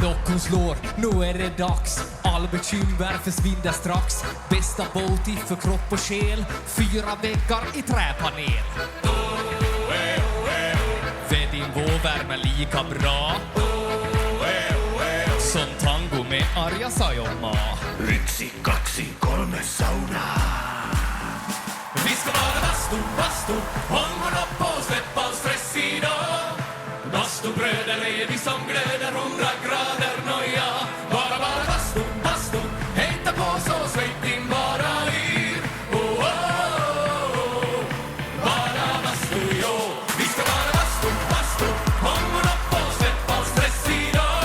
Klockan slår, nu är det dags. All bekymmer försvinner strax. Bästa Boti för kropp och själ. 4 väggar i träpanel. Vedinvå värmer lika bra som tango med Arja Saijonmaa. 1, 2, 3 saunaa. Vi ska vara bastu, hångorna på, släpp all stress idag. Bastubröder är vi som glöder, 100 grader noja. Bara bastu, hejta på så släpp din bara yr. Oh, oh, oh. Bara bastu, jo. Vi ska vara bastu, hångorna på, släpp all stress idag.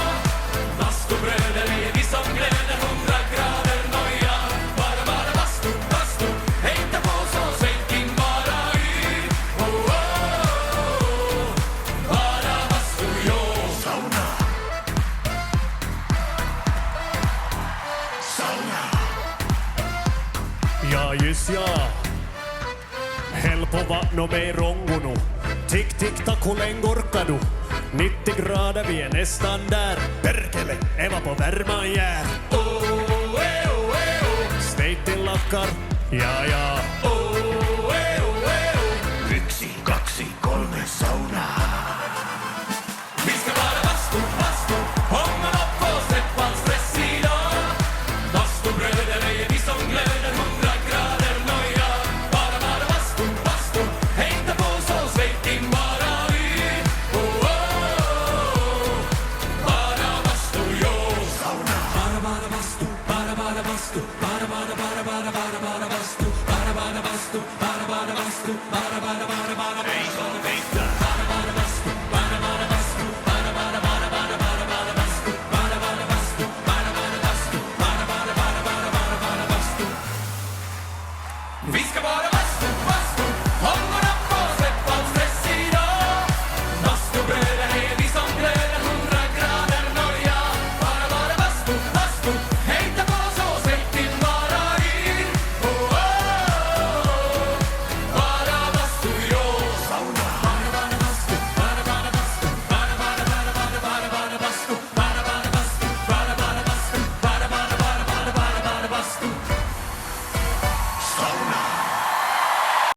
Bastubröder är vi som glöder, 100 grader noja. Bara bastu, hejta på så släpp din bara yr. Oh, oh, oh. Bara bastu, jo. Sauna. Ja, just ja. Helppo vattno med rongunu. Tick, tick, tack, hur länge orkar du? 90 grader, vi är nästan där. Perkele, Eva på värman jär. Sveitin lakkar, ja. 1, 2, 3 saunaa. Vi ska vara bastu, hångorna på, släpp all stress idag. Bastubröder är vi som glöder, 100 grader noja. Bara bastu, hejta på så släpp din bara yr. Oh, oh, oh. Bara bastu, jo. Bara bastu, bara bastu, bara bastu, bara bastu, bara bastu, bara bastu.